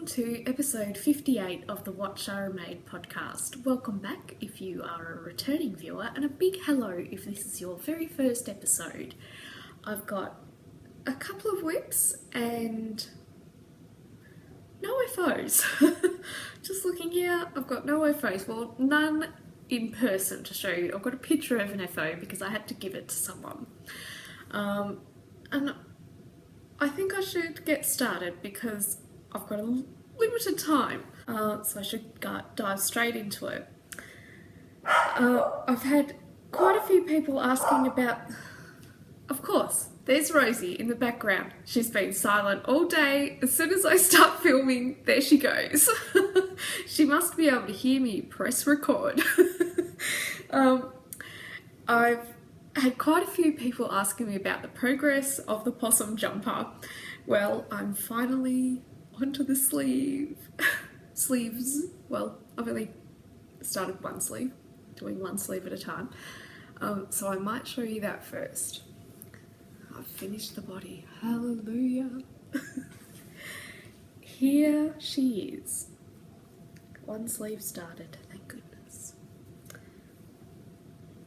To episode 58 of the What Shara Made podcast. Welcome back if you are a returning viewer, and a big hello if this is your very first episode. I've got a couple of whips and no FOs. Just looking here, I've got no FOs. Well, none in person to show you. I've got a picture of an FO because I had to give it to someone. And I think I should get started because I've got a limited time, so I should dive straight into it. I've had quite a few people asking about, of course, there's Rosie in the background. She's been silent all day. As soon as I start filming, there she goes. She must be able to hear me press record. I've had quite a few people asking me about the progress of the Possum jumper. Well, I'm finally onto the sleeves. Well, I've only started one sleeve, doing one sleeve at a time, so I might show you that first. I've finished the body, hallelujah. Here she is, one sleeve started, thank goodness.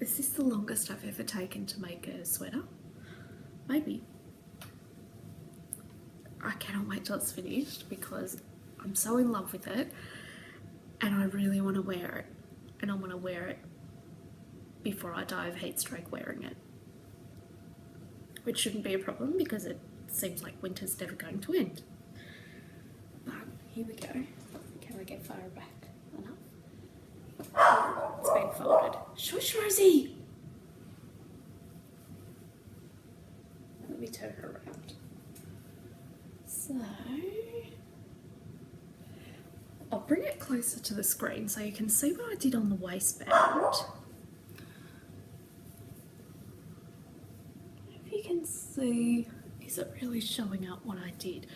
Is this the longest I've ever taken to make a sweater? Maybe. I cannot wait till it's finished because I'm so in love with it and I really want to wear it, and I want to wear it before I die of heat stroke wearing it, which shouldn't be a problem because it seems like winter's never going to end. But here we go. Can I get far back enough? It's been folded. Shush, Rosie! Let me turn her around. So, I'll bring it closer to the screen so you can see what I did on the waistband. If you can see, is it really showing up what I did?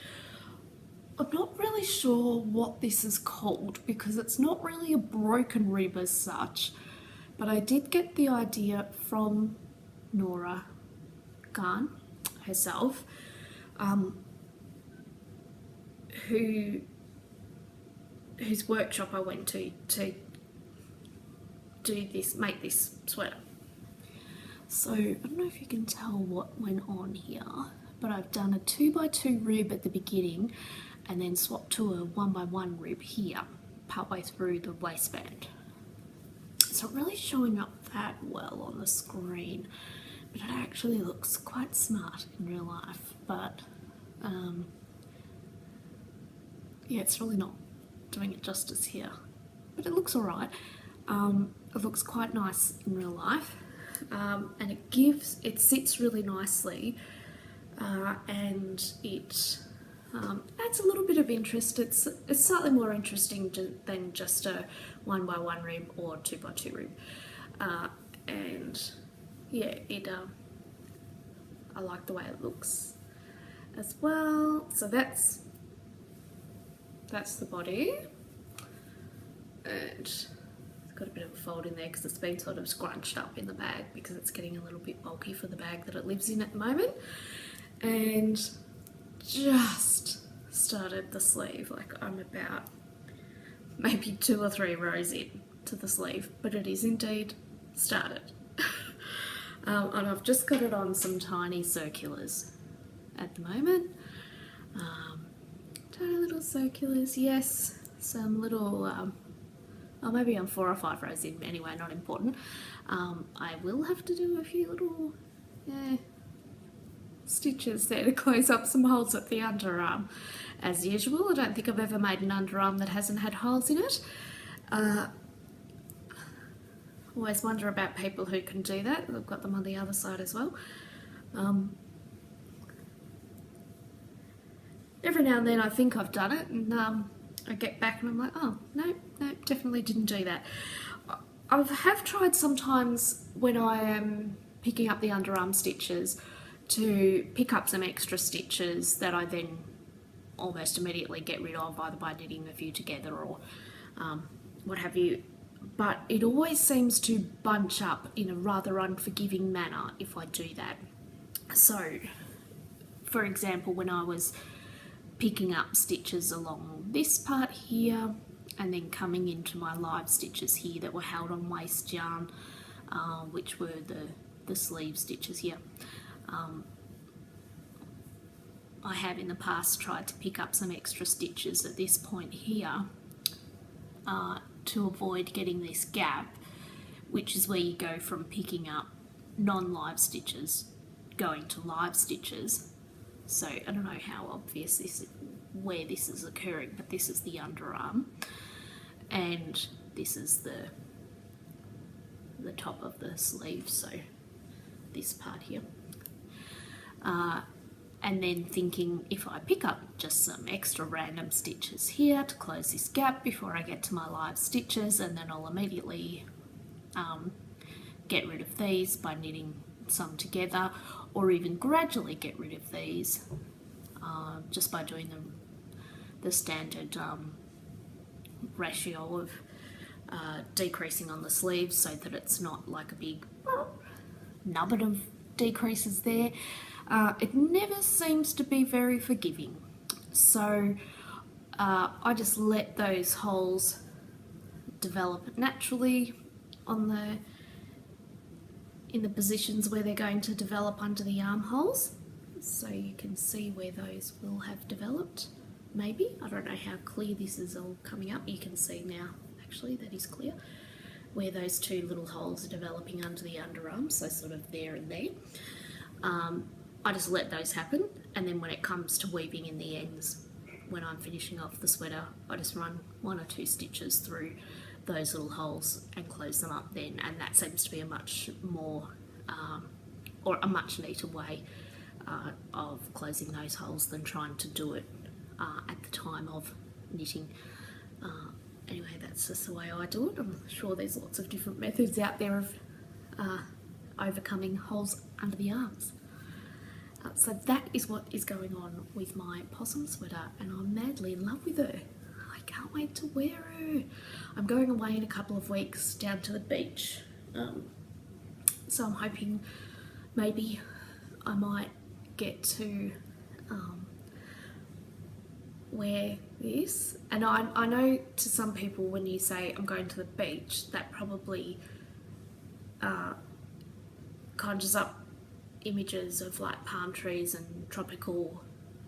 I'm not really sure what this is called because it's not really a broken rib as such, but I did get the idea from Nora Garn herself, whose workshop I went to do this, make this sweater. So I don't know if you can tell what went on here, but I've done a 2x2 rib at the beginning and then swapped to a 1x1 rib here, partway through the waistband. It's not really showing up that well on the screen, but it actually looks quite smart in real life, but yeah, it's really not doing it justice here, but it looks alright. It looks quite nice in real life, and it sits really nicely, and it adds a little bit of interest. It's slightly more interesting than just a 1x1 rib or 2x2 rib, and yeah, I like the way it looks as well. So that's the body, and it's got a bit of a fold in there because it's been sort of scrunched up in the bag because it's getting a little bit bulky for the bag that it lives in at the moment. And just started the sleeve, like I'm about maybe 2 or 3 rows in to the sleeve, but it is indeed started. And I've just got it on some tiny circulars at the moment. Tiny little circulars, yes, some little, oh, maybe I'm 4 or 5 rows in, anyway, not important. I will have to do a few little stitches there to close up some holes at the underarm. As usual, I don't think I've ever made an underarm that hasn't had holes in it. Always wonder about people who can do that. They've got them on the other side as well. Every now and then I think I've done it, and I get back and I'm like, oh, no, definitely didn't do that. I have tried sometimes when I am picking up the underarm stitches to pick up some extra stitches that I then almost immediately get rid of, either by knitting a few together or what have you. But it always seems to bunch up in a rather unforgiving manner if I do that. So, for example, when I was picking up stitches along this part here and then coming into my live stitches here that were held on waste yarn, which were the sleeve stitches here, I have in the past tried to pick up some extra stitches at this point here to avoid getting this gap, which is where you go from picking up non-live stitches going to live stitches. So I don't know how obvious this is, where this is occurring, but this is the underarm and this is the top of the sleeve, so this part here. And then thinking, if I pick up just some extra random stitches here to close this gap before I get to my live stitches, and then I'll immediately get rid of these by knitting some together, or even gradually get rid of these just by doing the standard ratio of decreasing on the sleeves so that it's not like a big nubbin of decreases there. It never seems to be very forgiving, so I just let those holes develop naturally in the positions where they're going to develop under the armholes, so you can see where those will have developed. Maybe, I don't know how clear this is all coming up. You can see now, actually, that is clear, where those two little holes are developing under the underarm, so sort of there and there. I just let those happen, and then when it comes to weaving in the ends, when I'm finishing off the sweater, I just run 1 or 2 stitches through those little holes and close them up then, and that seems to be a much more, or a much neater way of closing those holes than trying to do it at the time of knitting. Anyway, that's just the way I do it. I'm sure there's lots of different methods out there of overcoming holes under the arms. So that is what is going on with my possum sweater, and I'm madly in love with her. I can't wait to wear her. I'm going away in a couple of weeks down to the beach, so I'm hoping maybe I might get to wear this. And I know to some people when you say I'm going to the beach, that probably conjures up images of like palm trees and tropical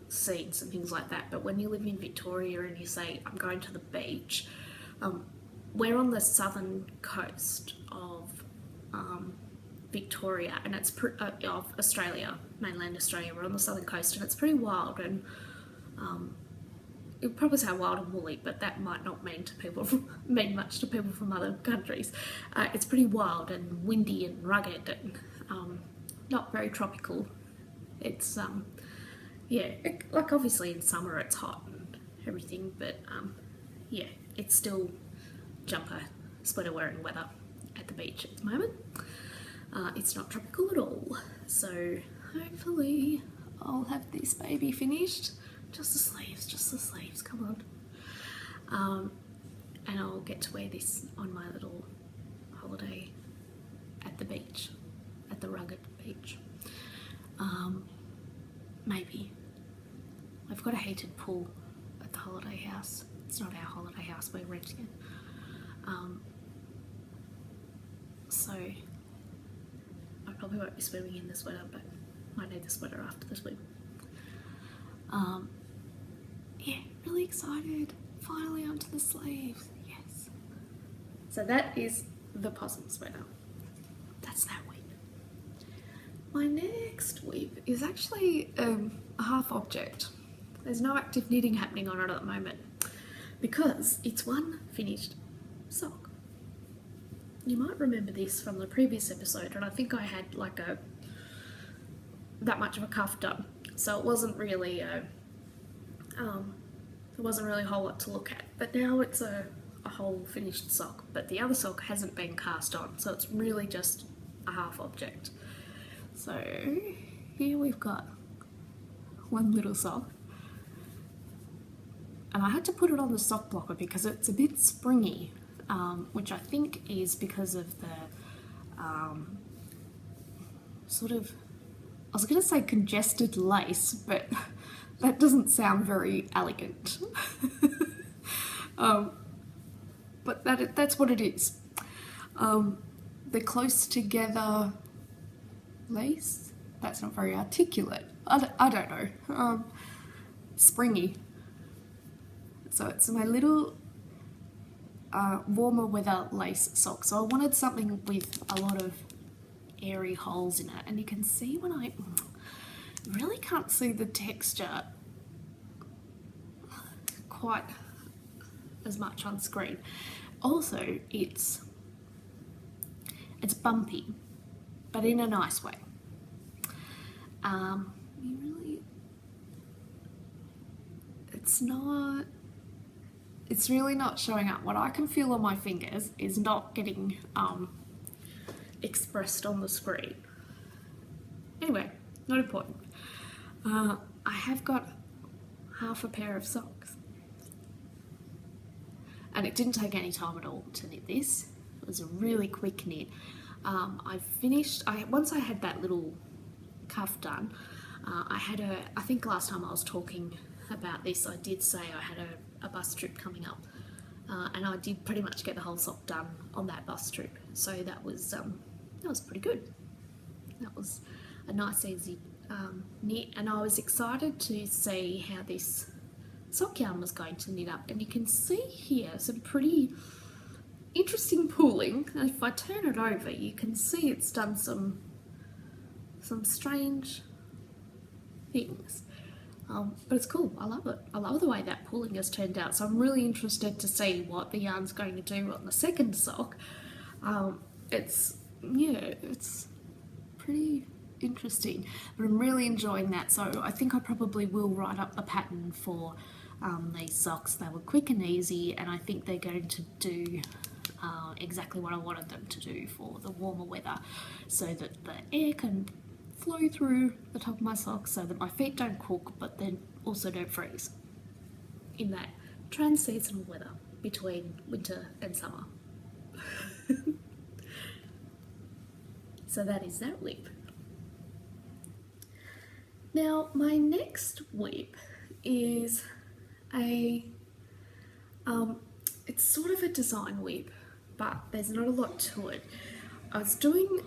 scenes and things like that, but when you live in Victoria and you say I'm going to the beach, we're on the southern coast of Victoria, and it's of Australia, mainland Australia. We're on the southern coast and it's pretty wild, and it would probably say wild and woolly, but that might not mean much to people from other countries. It's pretty wild and windy and rugged and not very tropical. It's yeah, like obviously in summer it's hot and everything, but yeah, it's still jumper, sweater wearing weather at the beach at the moment. It's not tropical at all, so hopefully I'll have this baby finished. Just the sleeves, come on. And I'll get to wear this on my little holiday at the beach, at the rugged beach. Maybe. I've got a heated pool at the holiday house. It's not our holiday house, we're renting it. So I probably won't be swimming in the sweater, but might need the sweater after the swim. Yeah, really excited. Finally onto the sleeves, yes. So that is the possum sweater. That's that weave. My next weave is actually a half object. There's no active knitting happening on it at the moment because it's one finished sock. you might remember this from the previous episode, and I think I had like that much of a cuff done, so it wasn't really there wasn't really a whole lot to look at. But now it's a whole finished sock, but the other sock hasn't been cast on, so it's really just a half object. So here we've got one little sock, and I had to put it on the sock blocker because it's a bit springy, which I think is because of the sort of, I was going to say congested lace, but that doesn't sound very elegant. But that's what it is. The close together lace, that's not very articulate. I don't know. Springy. So it's my little warmer weather lace sock. So I wanted something with a lot of airy holes in it, and you can see when I really can't see the texture quite as much on screen. Also, it's bumpy, but in a nice way. It's really not showing up. What I can feel on my fingers is not getting expressed on the screen. Anyway, not important. I have got half a pair of socks, and it didn't take any time at all to knit this. It was a really quick knit. I finished, once I had that little cuff done, I think last time I was talking about this, I did say I had a bus trip coming up, and I did pretty much get the whole sock done on that bus trip, so that was pretty good. That was a nice easy knit, and I was excited to see how this sock yarn was going to knit up, and you can see here some pretty interesting pooling. And if I turn it over, you can see it's done some strange things, but it's cool. I love it. I love the way that pooling has turned out, so I'm really interested to see what the yarn's going to do on the second sock. It's pretty interesting, but I'm really enjoying that, so I think I probably will write up a pattern for these socks. They were quick and easy, and I think they're going to do exactly what I wanted them to do for the warmer weather, so that the air can flow through the top of my socks so that my feet don't cook, but then also don't freeze in that trans-seasonal weather between winter and summer. So that is that whip. Now my next whip is it's sort of a design whip, but there's not a lot to it. I was doing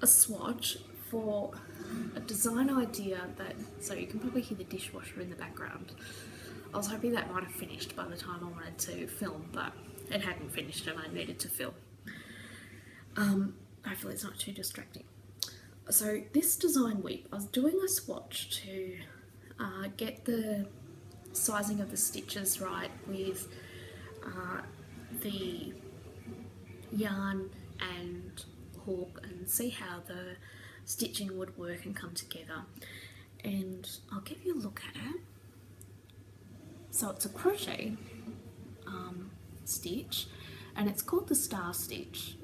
a swatch for a design idea so you can probably hear the dishwasher in the background. I was hoping that might have finished by the time I wanted to film, but it hadn't finished and I needed to film. Hopefully it's not too distracting. So this design whip, I was doing a swatch to get the sizing of the stitches right with the yarn and hook, and see how the stitching would work and come together. And I'll give you a look at it. So it's a crochet stitch, and it's called the star stitch.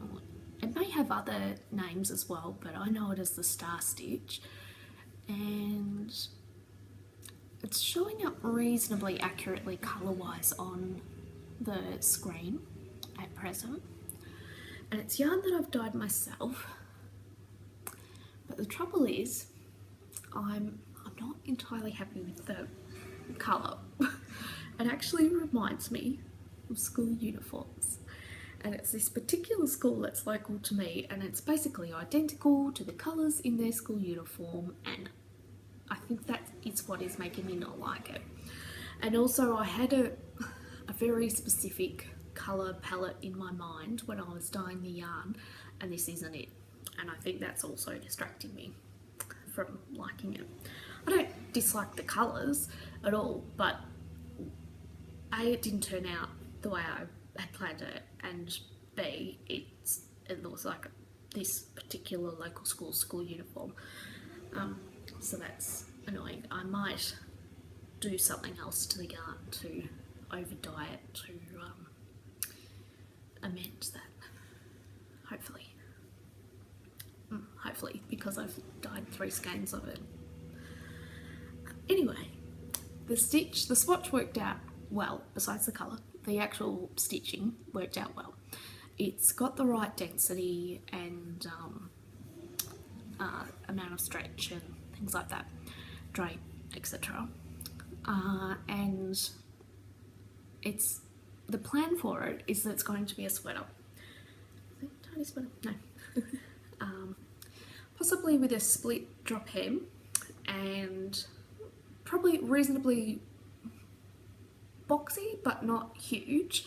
It may have other names as well, but I know it as the star stitch, and it's showing up reasonably accurately colour-wise on the screen at present. And it's yarn that I've dyed myself, but the trouble is I'm not entirely happy with the colour. It actually reminds me of school uniforms, and it's this particular school that's local to me, and it's basically identical to the colours in their school uniform, and I think that is what is making me not like it. And also I had a very specific colour palette in my mind when I was dyeing the yarn, and this isn't it, and I think that's also distracting me from liking it. I don't dislike the colours at all, but A, it didn't turn out the way I had planned it, and B, it's it looks like this particular local school uniform. So that's annoying. I might do something else to the yarn to over dye it to amend that. Hopefully, because I've dyed 3 skeins of it. Anyway, the swatch worked out well, besides the colour. The actual stitching worked out well. It's got the right density and amount of stretch and things like that, drape, etc. And the plan for it is that it's going to be a sweater. Tiny sweater? No. Possibly with a split drop hem and probably reasonably boxy but not huge.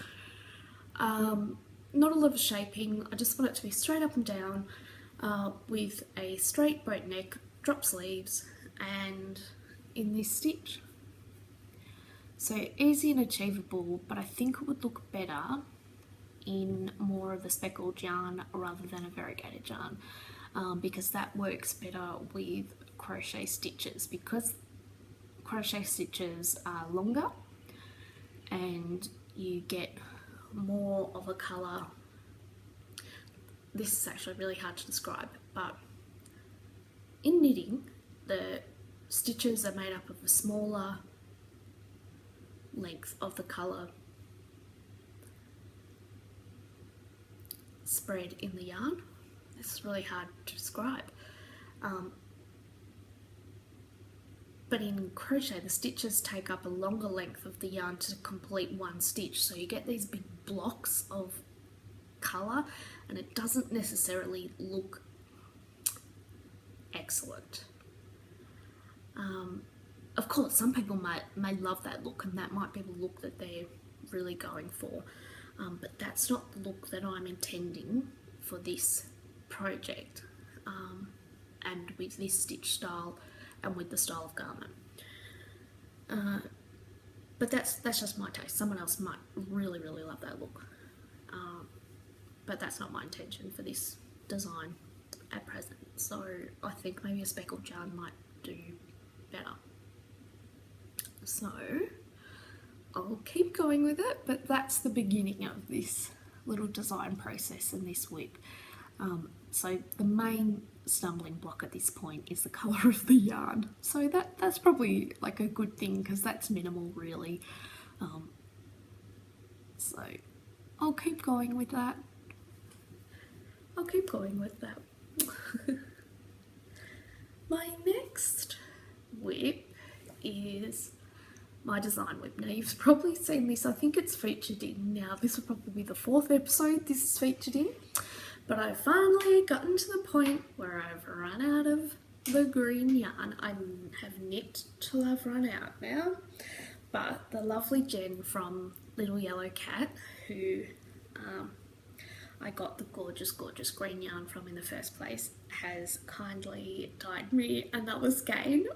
Not a lot of shaping. I just want it to be straight up and down with a straight boat neck, drop sleeves, and in this stitch. So easy and achievable, but I think it would look better in more of a speckled yarn rather than a variegated yarn, because that works better with crochet stitches, because crochet stitches are longer and you get more of a colour. This is actually really hard to describe, but in knitting the stitches are made up of a smaller length of the colour spread in the yarn. It's really hard to describe. But in crochet, the stitches take up a longer length of the yarn to complete one stitch, so you get these big blocks of colour and it doesn't necessarily look excellent. Of course, some people may love that look, and that might be the look that they're really going for, but that's not the look that I'm intending for this project, and with this stitch style and with the style of garment. But that's just my taste. Someone else might really love that look, but that's not my intention for this design at present. So I think maybe a speckled yarn might do better. So I'll keep going with it, but that's the beginning of this little design process and this whip. So the main stumbling block at this point is the colour of the yarn. So that's probably like a good thing, because that's minimal really. So I'll keep going with that. My next whip is my design whip. Now you've probably seen this, I think it's featured in, now this will probably be the 4th episode this is featured in, but I've finally gotten to the point where I've run out of the green yarn. I have knit till I've run out now, but the lovely Jen from Little Yellow Cat, who I got the gorgeous green yarn from in the first place, has kindly dyed me another skein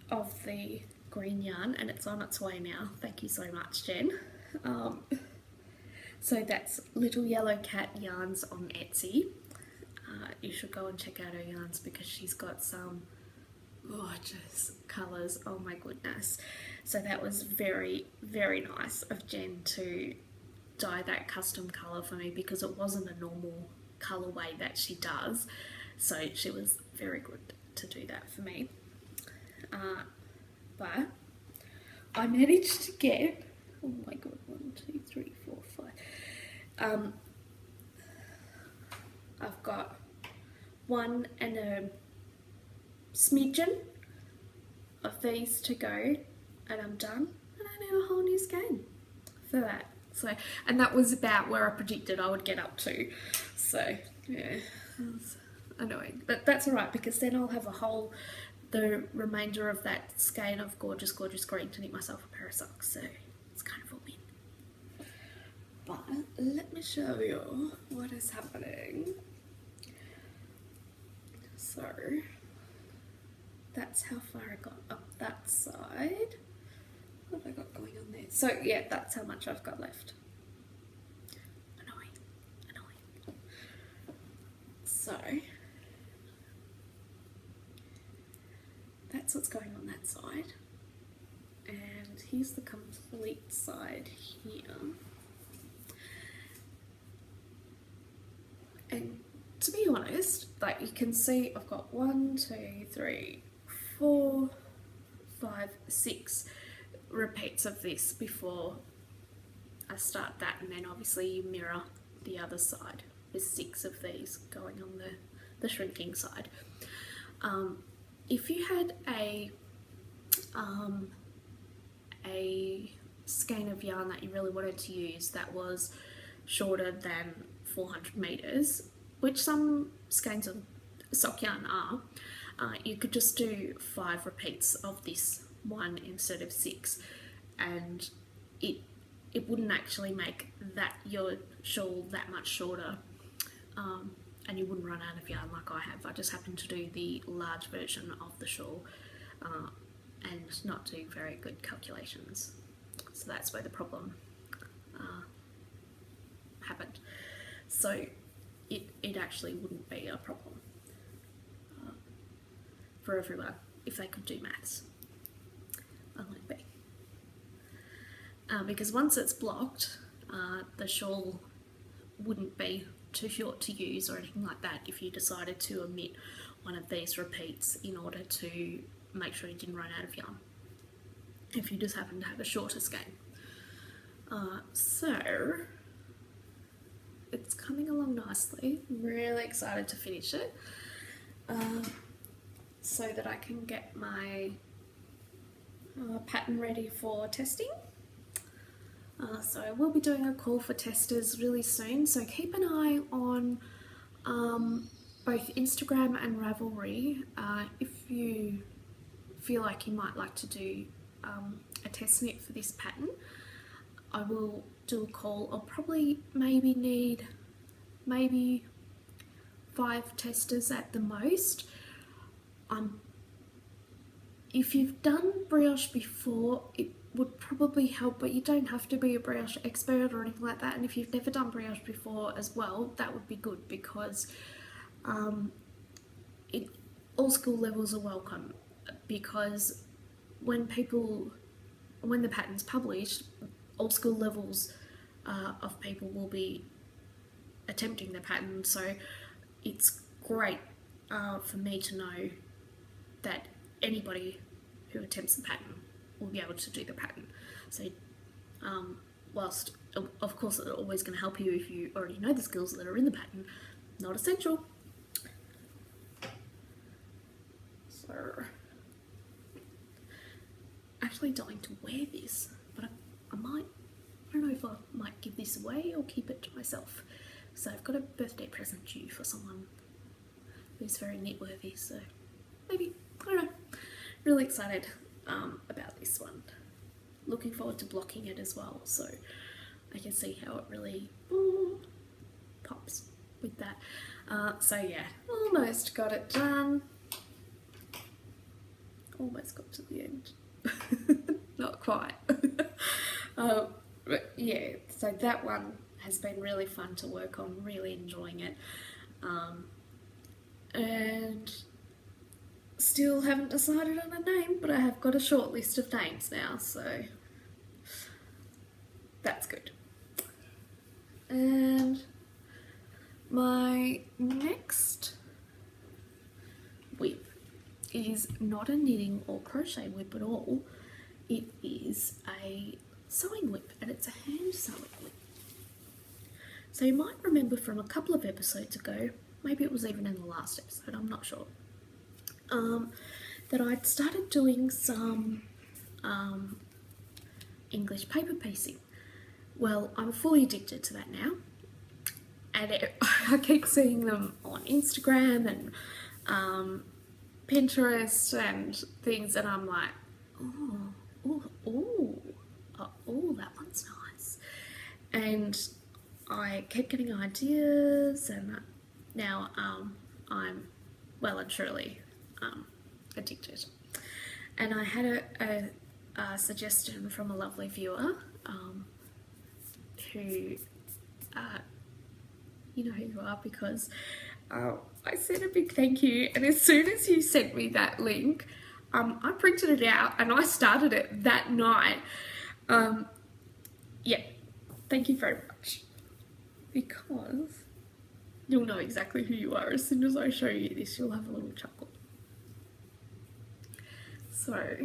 of the green yarn, and it's on its way now. Thank you so much, Jen. So that's Little Yellow Cat yarns on Etsy. You should go and check out her yarns because she's got some gorgeous colours. Oh my goodness. So that was very nice of Jen to dye that custom colour for me, because it wasn't a normal colourway that she does. So she was very good to do that for me. But I managed to get, oh my god, 1, 2, 3, 4, 5. I've got 1 and a smidgen of these to go, and I'm done, and I need a whole new skein for that. So, and that was about where I predicted I would get up to. So yeah, that's annoying, but that's alright, because then I'll have the remainder of that skein of gorgeous green to knit myself a pair of socks. So it's kind of a win. But let me show you what is happening. So that's how far I got up that side. What have I got going on there? So yeah, that's how much I've got left. Annoying. So that's what's going on that side, and here's the complete side here. And to be honest, like you can see, I've got 1, 2, 3, 4, 5, 6 repeats of this before I start that, and then obviously you mirror the other side with 6 of these going on the shrinking side. If you had a skein of yarn that you really wanted to use that was shorter than 400 meters, which some skeins of sock yarn are, you could just do 5 repeats of this one instead of 6, and it wouldn't actually make your shawl that much shorter, and you wouldn't run out of yarn like I have. I just happened to do the large version of the shawl and not do very good calculations, so that's where the problem happened. So it actually wouldn't be a problem for everyone if they could do maths. Unlike me. Because once it's blocked, the shawl wouldn't be too short to use or anything like that if you decided to omit one of these repeats in order to make sure you didn't run out of yarn, if you just happen to have a shorter skein. So it's coming along nicely. I'm really excited to finish it so that I can get my pattern ready for testing. So I will be doing a call for testers really soon, so keep an eye on both Instagram and Ravelry if you feel like you might like to do a test knit for this pattern. I will do a call. I'll probably maybe need 5 testers at the most. If you've done brioche before, it would probably help, but you don't have to be a brioche expert or anything like that. And if you've never done brioche before as well, that would be good, because all skill levels are welcome, because when the pattern's published, all skill levels of people will be attempting the pattern, so it's great for me to know that anybody who attempts the pattern will be able to do the pattern. So whilst of course it's always going to help you if you already know the skills that are in the pattern, not essential. So actually dying to wear this, but I don't know if I might give this away or keep it to myself. So I've got a birthday present due for someone who's very knit worthy, so maybe, I don't know. Really excited about this one. Looking forward to blocking it as well, so I can see how it really pops with that. So yeah, almost got it done. Almost got to the end. Not quite. But yeah, so that one has been really fun to work on, really enjoying it. And still haven't decided on a name, but I have got a short list of names now, so that's good. And my next whip is not a knitting or crochet whip at all. It is a sewing whip, and it's a hand sewing whip. So you might remember from a couple of episodes ago, maybe it was even in the last episode, I'm not sure, that I'd started doing some English paper piecing. Well, I'm fully addicted to that now, and I keep seeing them on Instagram and Pinterest and things, and I'm like, oh, that one's nice. And I kept getting ideas, and now I'm well and truly addicted. And I had a suggestion from a lovely viewer who, you know who you are, because I said a big thank you, and as soon as you sent me that link, I printed it out and I started it that night. Yeah, thank you very much, because you'll know exactly who you are as soon as I show you this. You'll have a little chuckle. So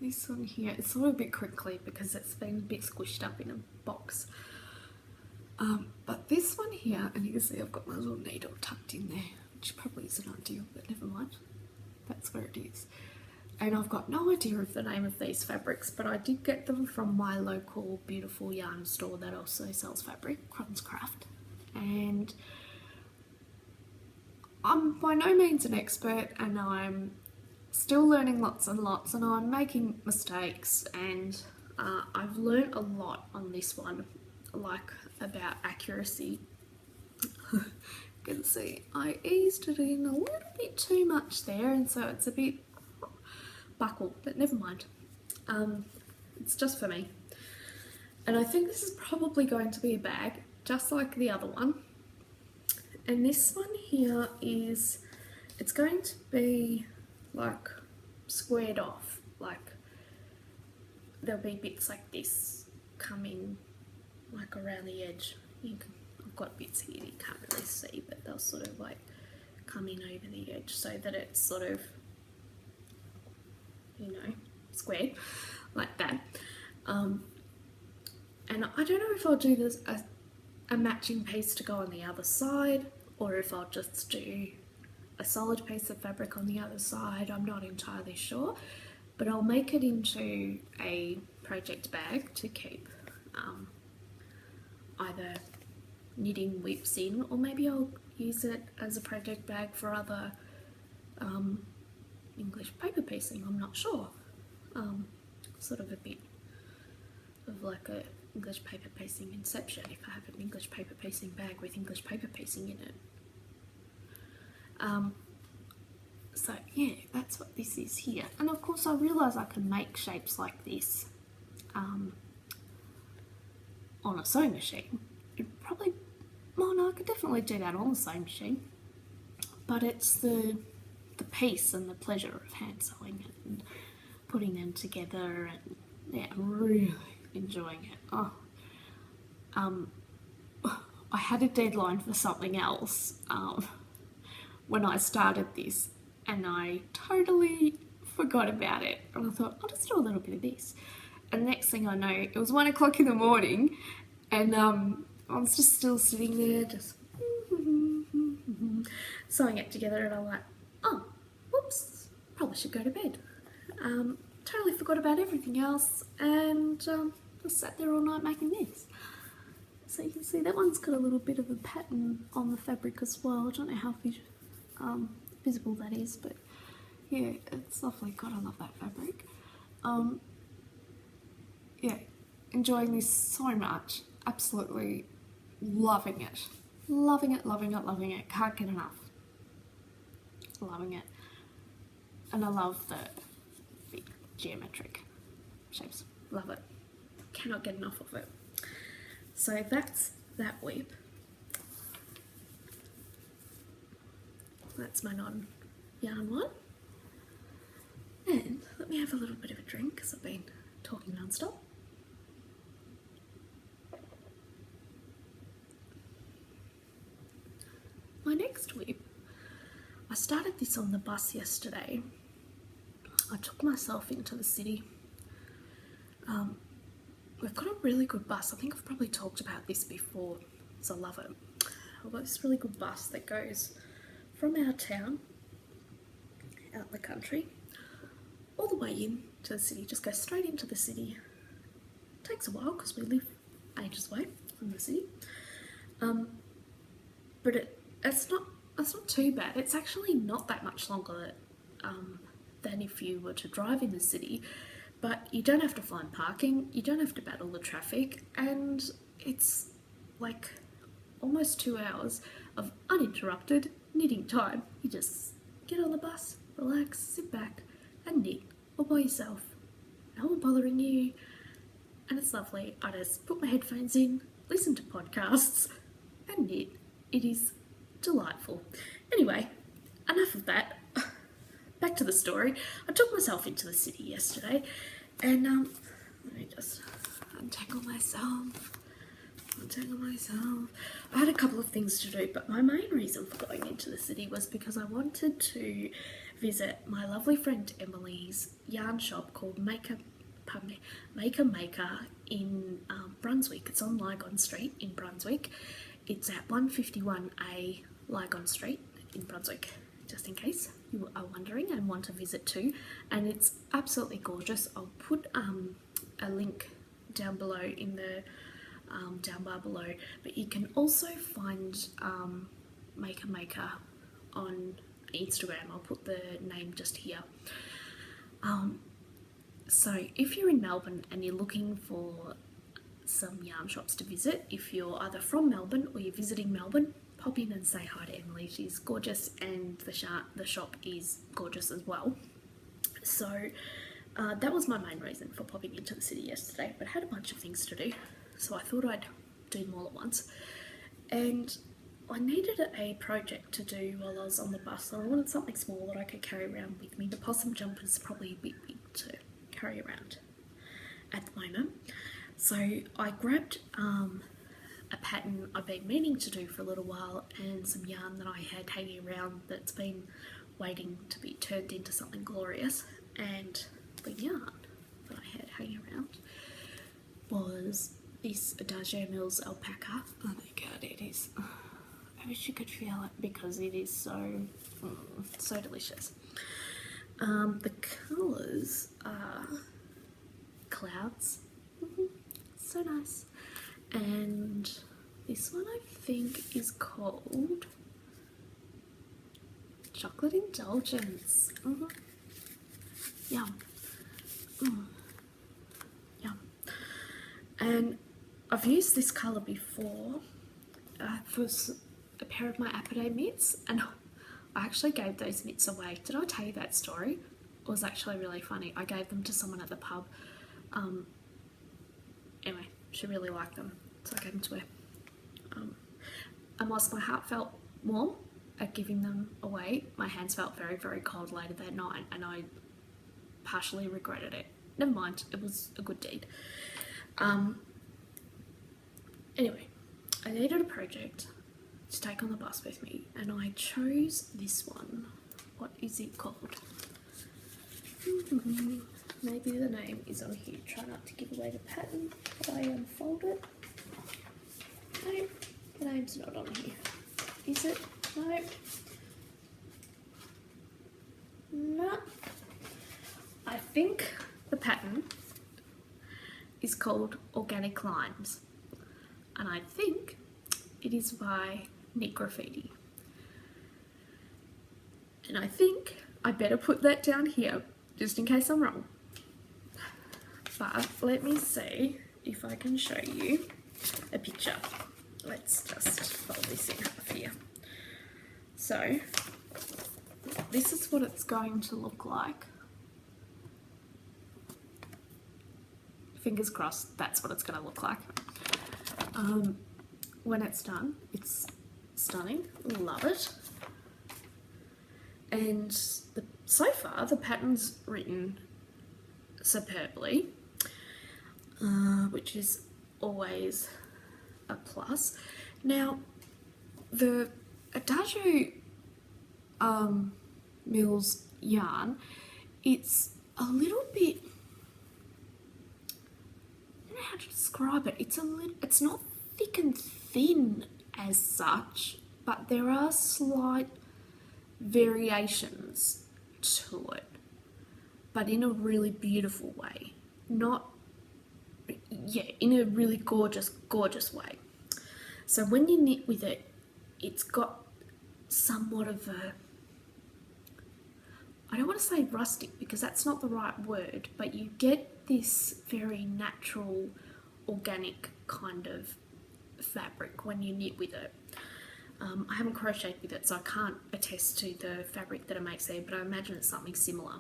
this one here, it's sort of a bit crinkly because it's been a bit squished up in a box. But this one here, and you can see I've got my little needle tucked in there, which probably isn't ideal, but never mind. That's where it is. And I've got no idea of the name of these fabrics, but I did get them from my local beautiful yarn store that also sells fabric, Crumbs Craft. And I'm by no means an expert, and I'm still learning lots and lots, and I'm making mistakes, and I've learned a lot on this one, like about accuracy. You can see I eased it in a little bit too much there, and so it's a bit buckled, but never mind. It's just for me. And I think this is probably going to be a bag, just like the other one. And this one here is, it's going to be like squared off, like there'll be bits like this coming like around the edge. I've got bits here you can't really see, but they'll sort of like come in over the edge so that it's sort of, you know, squared like that. And I don't know if I'll do this a matching piece to go on the other side, or if I'll just do a solid piece of fabric on the other side. I'm not entirely sure, but I'll make it into a project bag to keep either knitting whips in, or maybe I'll use it as a project bag for other English paper piecing. I'm not sure. Sort of a bit of like a English paper piecing inception if I have an English paper piecing bag with English paper piecing in it. So yeah, that's what this is here. And of course I realise I can make shapes like this on a sewing machine. It probably, well no, I could definitely do that on the sewing machine, but it's the peace and the pleasure of hand sewing it and putting them together, and yeah, really enjoying it. I had a deadline for something else when I started this, and I totally forgot about it, and I thought I'll just do a little bit of this, and next thing I know it was 1 o'clock in the morning, and I was just still sitting there just sewing it together, and I'm like, oh whoops, probably should go to bed. Totally forgot about everything else, and just sat there all night making this. So you can see that one's got a little bit of a pattern on the fabric as well. I don't know how visible that is, but yeah, it's lovely. God, I love that fabric. Yeah, enjoying this so much. Absolutely loving it. Loving it, loving it, loving it. Can't get enough. Loving it. And I love the big geometric shapes. Love it. Cannot get enough of it. So that's that whip. That's my non-yarn one. And let me have a little bit of a drink because I've been talking non-stop. My next whip, I started this on the bus yesterday. I took myself into the city. We've got a really good bus. I think I've probably talked about this before, so I love it. I've got this really good bus that goes from our town, out in the country, all the way in to the city. Just goes straight into the city. It takes a while because we live ages away from the city. But it's not too bad. It's actually not that much longer than if you were to drive in the city, but you don't have to find parking, you don't have to battle the traffic, and it's like almost 2 hours of uninterrupted knitting time. You just get on the bus, relax, sit back and knit all by yourself. No one bothering you, and it's lovely. I just put my headphones in, listen to podcasts and knit. It is delightful. Anyway, enough of that. Back to the story. I took myself into the city yesterday, and let me just untangle myself. I had a couple of things to do, but my main reason for going into the city was because I wanted to visit my lovely friend Emily's yarn shop called Maker in Brunswick. It's on Lygon Street in Brunswick. It's at 151A Lygon Street in Brunswick, just in case you are wondering and want to visit too. And it's absolutely gorgeous. I'll put a link down below in the down bar below, but you can also find Maker on Instagram. I'll put the name just here. So if you're in Melbourne and you're looking for some yarn shops to visit, if you're either from Melbourne or you're visiting Melbourne, pop in and say hi to Emily. She's gorgeous, and the shop is gorgeous as well. So that was my main reason for popping into the city yesterday, but I had a bunch of things to do, so I thought I'd do them all at once. And I needed a project to do while I was on the bus, and I wanted something small that I could carry around with me. The Possum jumper is probably a bit big to carry around at the moment. So I grabbed a pattern I've been meaning to do for a little while, and some yarn that I had hanging around that's been waiting to be turned into something glorious. And the yarn that I had hanging around was this Adagio Mills alpaca. Oh my god, it is. I wish you could feel it because it is so delicious. The colours are clouds. So nice. And this one I think is called Chocolate Indulgence. Yum. Yum. And I've used this colour before for a pair of my Apide mitts, and I actually gave those mitts away. Did I tell you that story? It was actually really funny. I gave them to someone at the pub. Anyway, she really liked them, so I gave them to her. And whilst my heart felt warm at giving them away, my hands felt very, very cold later that night, and I partially regretted it. Never mind, it was a good deed. Anyway, I needed a project to take on the bus with me, and I chose this one. What is it called? Maybe the name is on here. Try not to give away the pattern while I unfold it. No, the name's not on here. Is it? No. No. I think the pattern is called Organic Lines, and I think it is by Knit Graffiti. And I think I better put that down here just in case I'm wrong. But let me see if I can show you a picture. Let's just fold this in half here. So this is what it's going to look like. Fingers crossed, that's what it's going to look like. When it's done, it's stunning. Love it. And so far, the pattern's written superbly, which is always a plus. Now, the Adagio Mills yarn, it's a little bit, I don't know how to describe it. It's not thick and thin as such, but there are slight variations to it, but in a really beautiful way. In a really gorgeous way. So when you knit with it, it's got somewhat of a, I don't want to say rustic because that's not the right word, but you get this very natural, organic kind of fabric when you knit with it. I haven't crocheted with it, so I can't attest to the fabric that it makes there, but I imagine it's something similar.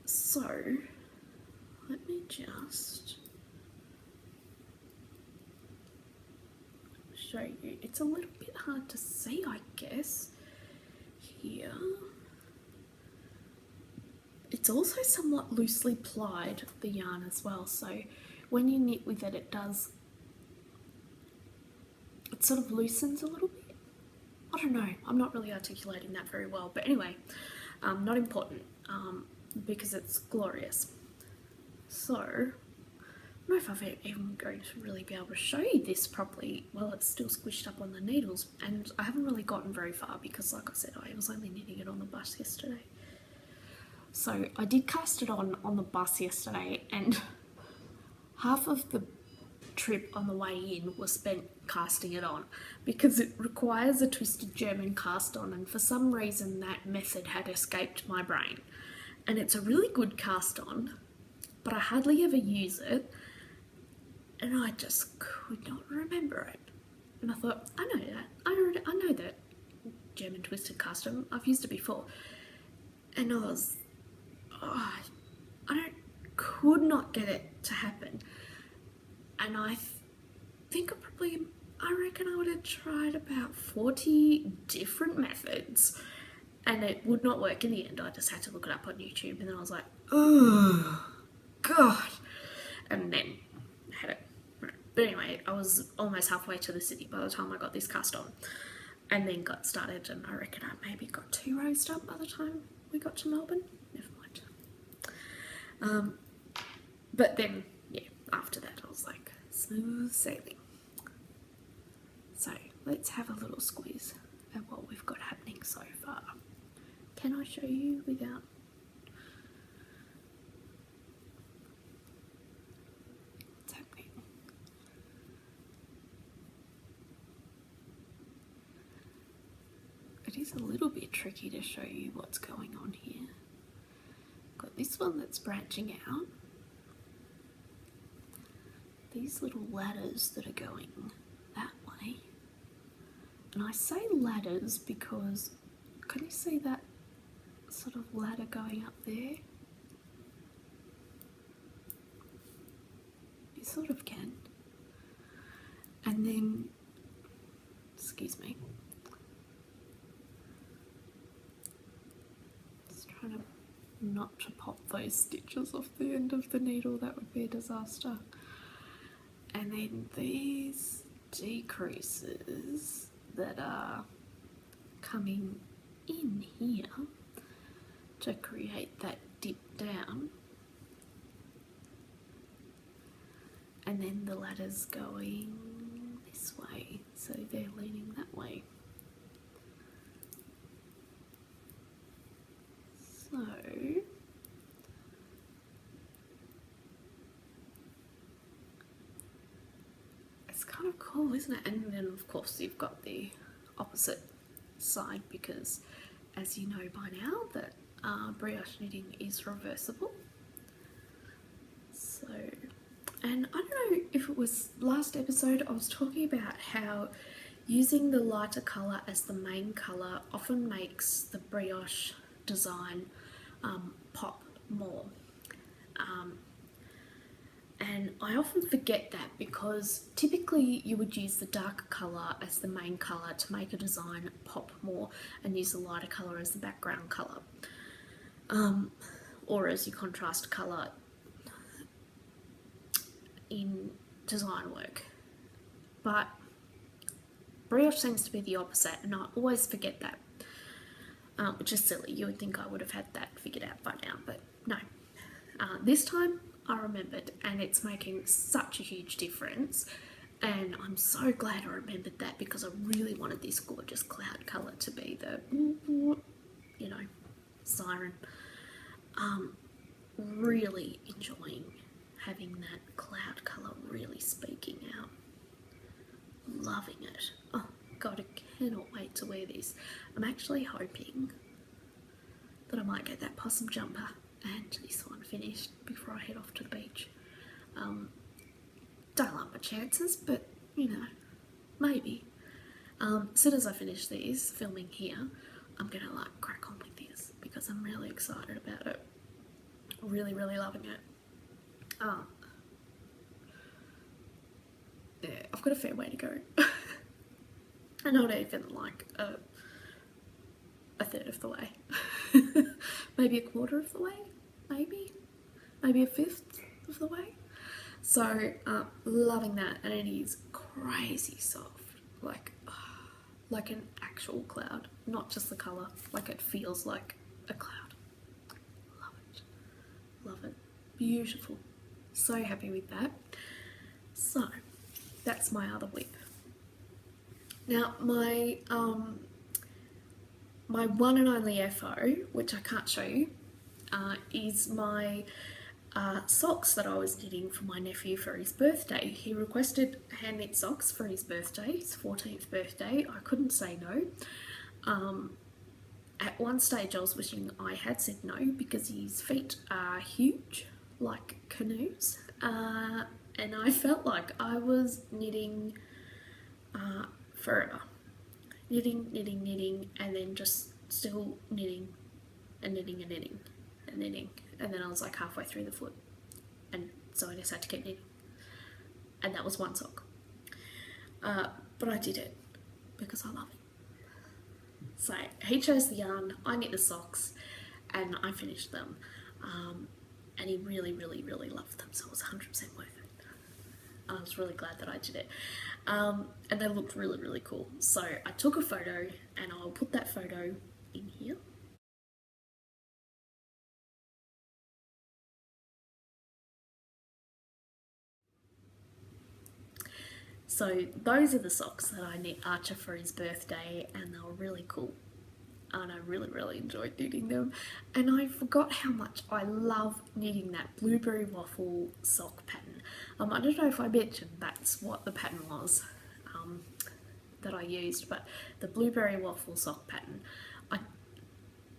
So let me just show you. It's a little bit hard to see, I guess, here. It's also somewhat loosely plied, the yarn as well, so when you knit with it, it sort of loosens a little bit. I don't know, I'm not really articulating that very well, but anyway, not important, because it's glorious. So, I don't know if I'm even going to really be able to show you this properly while it's still squished up on the needles, and I haven't really gotten very far because, like I said, I was only knitting it on the bus yesterday. So I did cast it on the bus yesterday, and half of the trip on the way in was spent casting it on because it requires a twisted German cast on, and for some reason that method had escaped my brain. And it's a really good cast on, but I hardly ever use it, and I just could not remember it. And I thought, I know that. I know that German twisted cast on. I've used it before. And I could not get it to happen. And I think I reckon I would have tried about 40 different methods, and it would not work in the end. I just had to look it up on YouTube, and then I was like, oh God. And then I had it. But anyway, I was almost halfway to the city by the time I got this cast on, and then got started, and I reckon I maybe got 2 rows done by the time we got to Melbourne. Never mind. But then, yeah, after that I was like, smooth sailing. So let's have a little squeeze at what we've got happening so far. Can I show you without? What's happening? It is a little bit tricky to show you what's going on here. Got this one that's branching out. These little ladders that are going that way. And I say ladders because, can you see that sort of ladder going up there? You sort of can. And then, excuse me, just trying to not to pop those stitches off the end of the needle, that would be a disaster. And then these decreases that are coming in here to create that dip down, and then the ladder's going this way, so they're leaning that way. So it's kind of cool, isn't it? And then of course you've got the opposite side, because as you know by now that brioche knitting is reversible. So, and I don't know if it was last episode I was talking about how using the lighter colour as the main colour often makes the brioche design pop more. And I often forget that, because typically you would use the darker colour as the main colour to make a design pop more, and use the lighter colour as the background colour, or as your contrast colour in design work. But brioche seems to be the opposite, and I always forget that, which is silly. You would think I would have had that figured out by now, but no. This time I remembered, and it's making such a huge difference, and I'm so glad I remembered that, because I really wanted this gorgeous cloud colour to be the, you know, siren. Really enjoying having that cloud colour really speaking out. Loving it. Oh God, I cannot wait to wear this. I'm actually hoping that I might get that Possum jumper and this one finished before I head off to the beach. Don't like my chances, but you know, maybe. As soon as I finish these, filming here, I'm gonna like crack on with this, because I'm really excited about it. Really, really loving it. Yeah, I've got a fair way to go. and not even like a third of the way. Maybe a quarter of the way, maybe a fifth of the way. So loving that, and it is crazy soft, like an actual cloud, not just the colour, like it feels like a cloud. Love it, love it, beautiful. So happy with that. So that's my other whip. Now my one and only FO, which I can't show you, is my socks that I was knitting for my nephew for his birthday. He requested hand knit socks for his birthday, his 14th birthday. I couldn't say no. At one stage I was wishing I had said no because his feet are huge, like canoes, and I felt like I was knitting forever. Knitting, and then just still knitting and knitting and knitting and knitting. And then I was like halfway through the foot, and so I just had to keep knitting. And that was one sock. But I did it because I love it. So he chose the yarn, I knit the socks, and I finished them. And he really, really, really loved them, so it was 100% worth it. I was really glad that I did it. And they looked really, really cool. So I took a photo, and I'll put that photo in here. So those are the socks that I knit Archer for his birthday, and they were really cool. And I really, really enjoyed knitting them. And I forgot how much I love knitting that blueberry waffle sock pattern. I don't know if I mentioned that's what the pattern was that I used, but the blueberry waffle sock pattern. I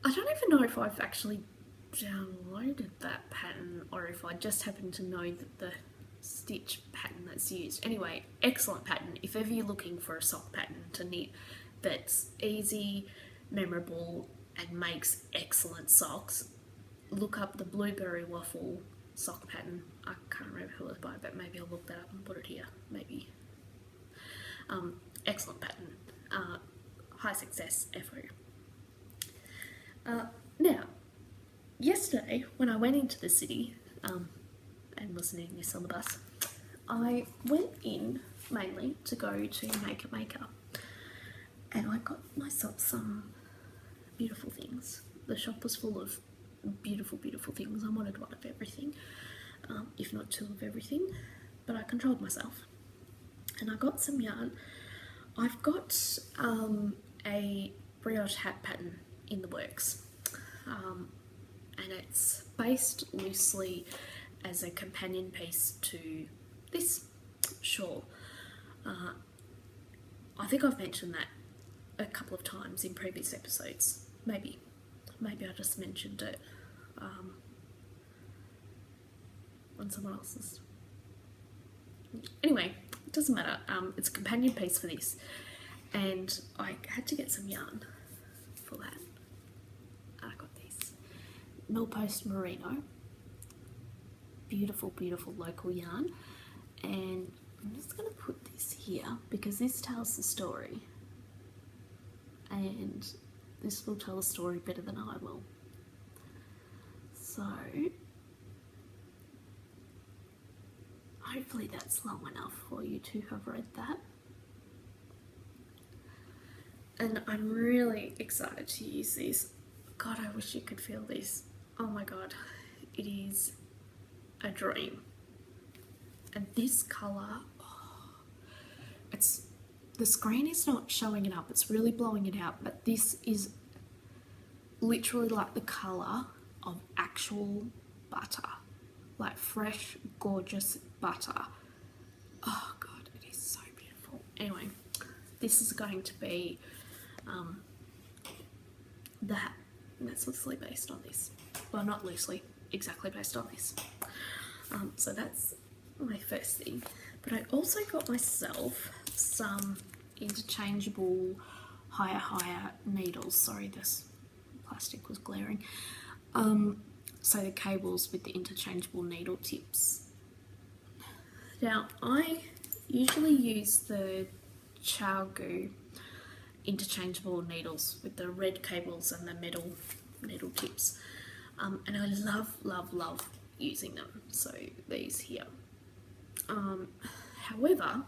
don't even know if I've actually downloaded that pattern or if I just happen to know that the stitch pattern that's used. Anyway, excellent pattern. If ever you're looking for a sock pattern to knit that's easy, memorable, and makes excellent socks, look up the blueberry waffle sock pattern. I can't remember who it was by, but maybe I'll look that up and put it here. Maybe. Excellent pattern. High success, FO. Now, yesterday when I went into the city and was knitting this on the bus, I went in mainly to go to Maker, and I got myself some beautiful things. The shop was full of beautiful, beautiful things. I wanted one of everything, if not two of everything, but I controlled myself. And I got some yarn. I've got a brioche hat pattern in the works, and it's based loosely as a companion piece to this shawl. I think I've mentioned that a couple of times in previous episodes. Maybe I just mentioned it on someone else's. Anyway, it doesn't matter. It's a companion piece for this, and I had to get some yarn for that. I got this Millpost Merino, beautiful, beautiful local yarn, and I'm just going to put this here because this tells the story, and this will tell the story better than I will. So hopefully that's long enough for you to have read that. And I'm really excited to use this. God, I wish you could feel this. Oh my God, it is a dream. And this colour, it's, the screen is not showing it up, it's really blowing it out, but this is literally like the colour of actual butter. Like fresh, gorgeous butter. Oh God, it is so beautiful. Anyway, this is going to be the hat, and that's loosely based on this. Well, not loosely, exactly based on this. So that's my first thing. But I also got myself some interchangeable higher needles. Sorry, this plastic was glaring. So the cables with the interchangeable needle tips. Now I usually use the CHAOGOO interchangeable needles with the red cables and the metal needle tips, and I love using them. So these here. However,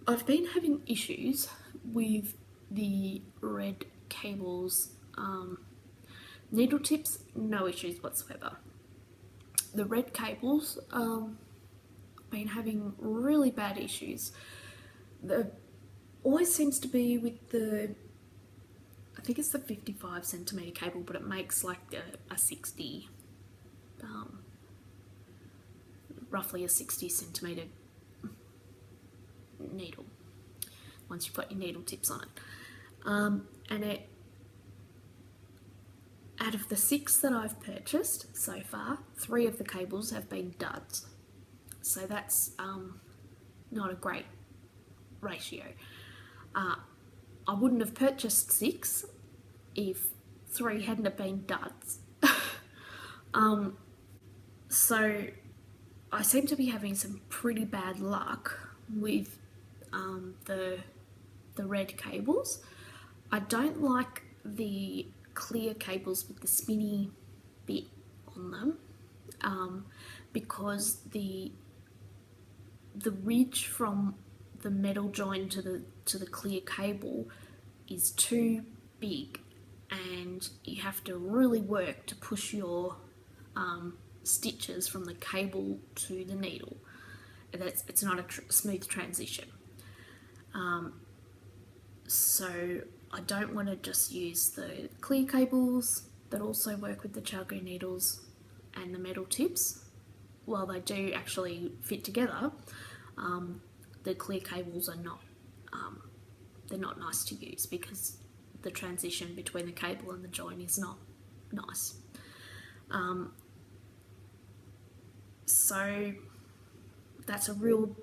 I've been having issues with the red cables. Needle tips, no issues whatsoever. The red cables, been having really bad issues. Always seems to be with the, I think it's the 55 centimeter cable, but it makes like a 60, roughly a 60 centimeter needle once you've got your needle tips on it. And it, out of the 6 that I've purchased so far, 3 of the cables have been duds. So that's not a great ratio. I wouldn't have purchased 6 if 3 hadn't have been duds. So I seem to be having some pretty bad luck with the red cables. I don't like the clear cables with the spinny bit on them, because the ridge from the metal join to the clear cable is too big, and you have to really work to push your stitches from the cable to the needle. It's not a smooth transition. So I don't want to just use the clear cables that also work with the char-green needles and the metal tips. While they do actually fit together, the clear cables are not, they're not nice to use because the transition between the cable and the join is not nice. So that's a real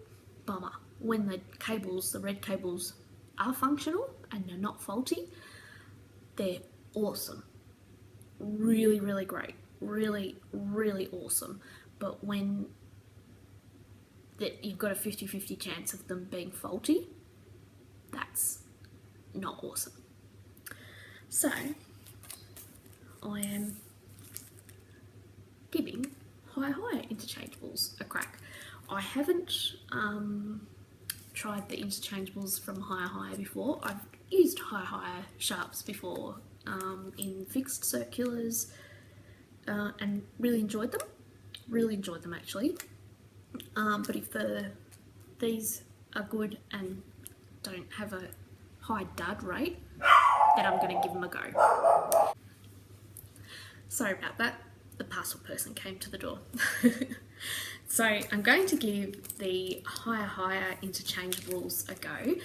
bummer. When the cables, the red cables, are functional and they're not faulty, they're awesome. Really, really great. Really, really awesome. But when you've got a 50-50 chance of them being faulty, that's not awesome. So I am giving higher interchangeables a crack. I haven't tried the interchangeables from higher before. I've used higher sharps before in fixed circulars and really enjoyed them actually. But if these are good and don't have a high dud rate, then I'm going to give them a go. Sorry about that, the parcel person came to the door. So I'm going to give the higher interchangeables a go.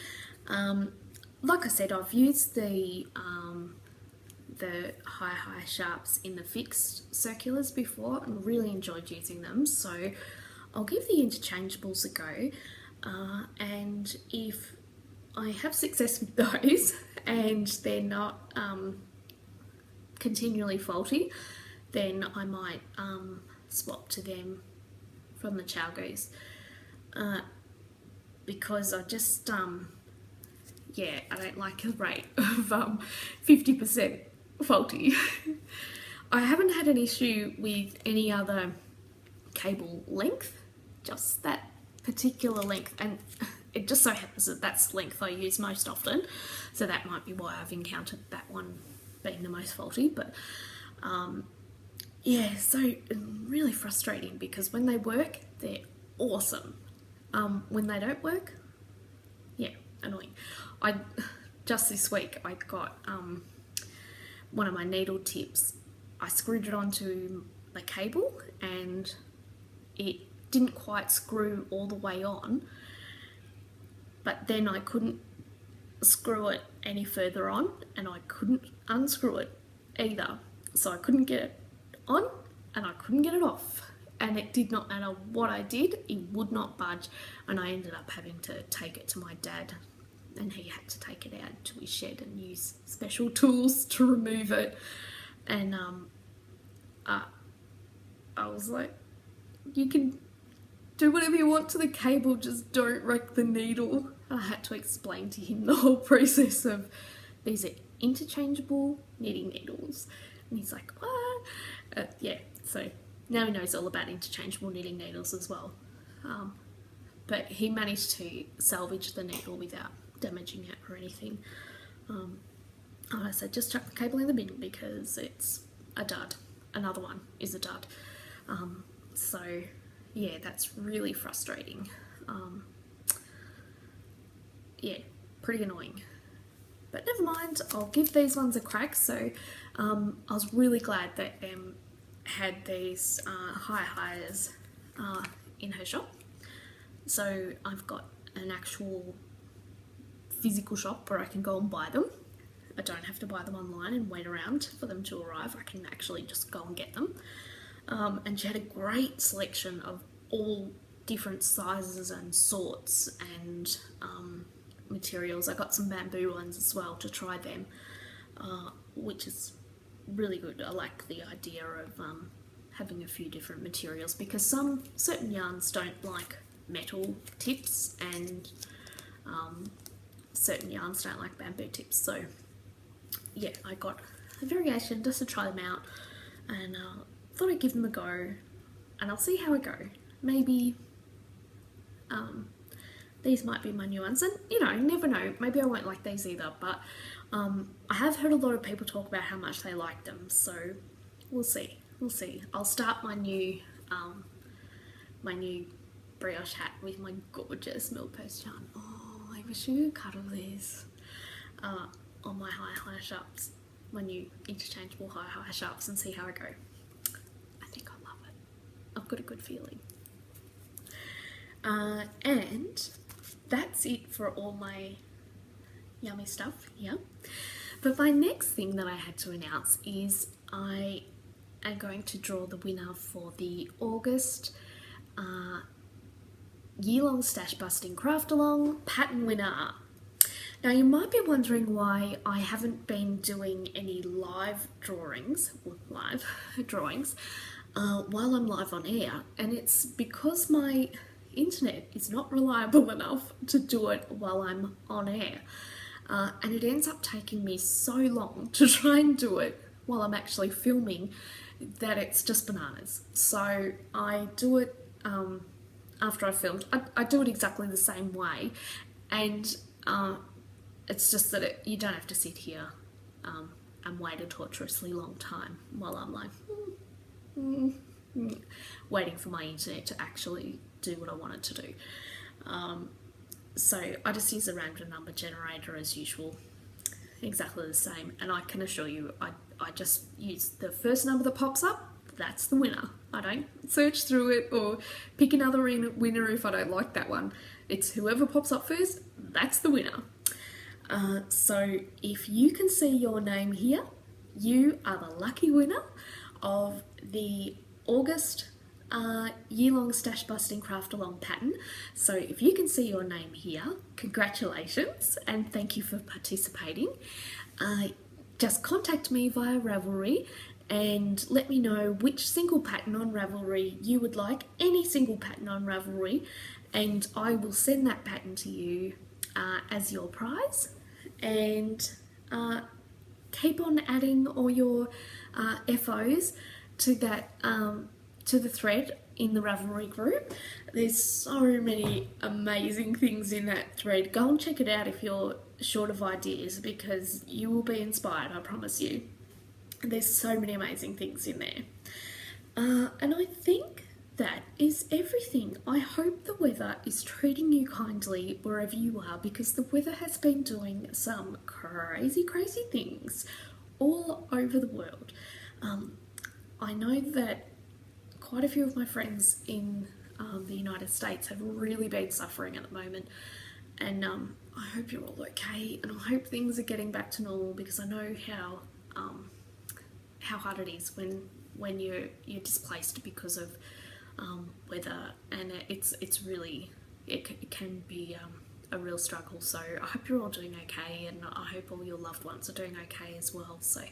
Like I said, I've used the higher sharps in the fixed circulars before and really enjoyed using them. So I'll give the interchangeables a go, and if I have success with those and they're not continually faulty, then I might swap to them from the Chalgos, because I just yeah, I don't like the rate of 50% faulty. I haven't had an issue with any other cable length, just that particular length, and it just so happens that that's the length I use most often, so that might be why I've encountered that one being the most faulty. But yeah, so really frustrating because when they work, they're awesome. When they don't work, yeah, annoying. Just this week I got one of my needle tips. I screwed it onto the cable and it didn't quite screw all the way on, but then I couldn't screw it any further on and I couldn't unscrew it either. So I couldn't get it on and I couldn't get it off, and it did not matter what I did, it would not budge, and I ended up having to take it to my dad, and he had to take it out to his shed and use special tools to remove it. And I was like, you can do whatever you want to the cable, just don't wreck the needle. I had to explain to him the whole process of these are interchangeable knitting needles. And he's like, what? Yeah, so now he knows all about interchangeable knitting needles as well. But he managed to salvage the needle without damaging it or anything. I said, just chuck the cable in the bin because it's a dud. Another one is a dud. So yeah, that's really frustrating. Yeah, pretty annoying. But never mind, I'll give these ones a crack. So I was really glad that Em had these high highs in her shop. So I've got an actual physical shop where I can go and buy them. I don't have to buy them online and wait around for them to arrive. I can actually just go and get them. And she had a great selection of all different sizes and sorts and materials. I got some bamboo ones as well to try them, which is really good. I like the idea of having a few different materials because certain yarns don't like metal tips and certain yarns don't like bamboo tips. So yeah, I got a variation just to try them out and thought I'd give them a go and I'll see how I go. Maybe these might be my new ones, and you know, never know, maybe I won't like these either, but I have heard a lot of people talk about how much they like them, so we'll see. I'll start my new brioche hat with my gorgeous millpost yarn. Oh, I wish you could cuddle these on my high sharps, my new interchangeable high sharps, and see how I go. I think I love it. I've got a good feeling. And that's it for all my yummy stuff here. But my next thing that I had to announce is I am going to draw the winner for the August year-long stash busting craft along pattern winner. Now you might be wondering why I haven't been doing any live drawings while I'm live on air, and it's because my internet is not reliable enough to do it while I'm on air, and it ends up taking me so long to try and do it while I'm actually filming that it's just bananas. So I do it after I've filmed. I do it exactly the same way, and it's just that you don't have to sit here and wait a torturously long time while I'm like waiting for my internet to actually do what I want it to do. So I just use a random number generator as usual, exactly the same, and I can assure you I just use the first number that pops up. That's the winner. I don't search through it or pick another winner if I don't like that one. It's whoever pops up first, that's the winner. So if you can see your name here, you are the lucky winner of the August year-long stash busting craft along pattern. So if you can see your name here, congratulations and thank you for participating. Just contact me via Ravelry and let me know which single pattern on Ravelry you would like, any single pattern on Ravelry, and I will send that pattern to you as your prize. And keep on adding all your FOs to that to the thread in the Ravelry group. There's so many amazing things in that thread. Go and check it out if you're short of ideas, because you will be inspired, I promise you. There's so many amazing things in there. And I think that is everything. I hope the weather is treating you kindly wherever you are, because the weather has been doing some crazy things all over the world. I know that quite a few of my friends in the United States have really been suffering at the moment, and I hope you're all okay, and I hope things are getting back to normal, because I know how hard it is when you're displaced because of weather, and it can be a real struggle. So I hope you're all doing okay, and I hope all your loved ones are doing okay as well. So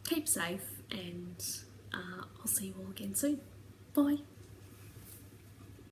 keep safe, and I'll see you all again soon. Bye.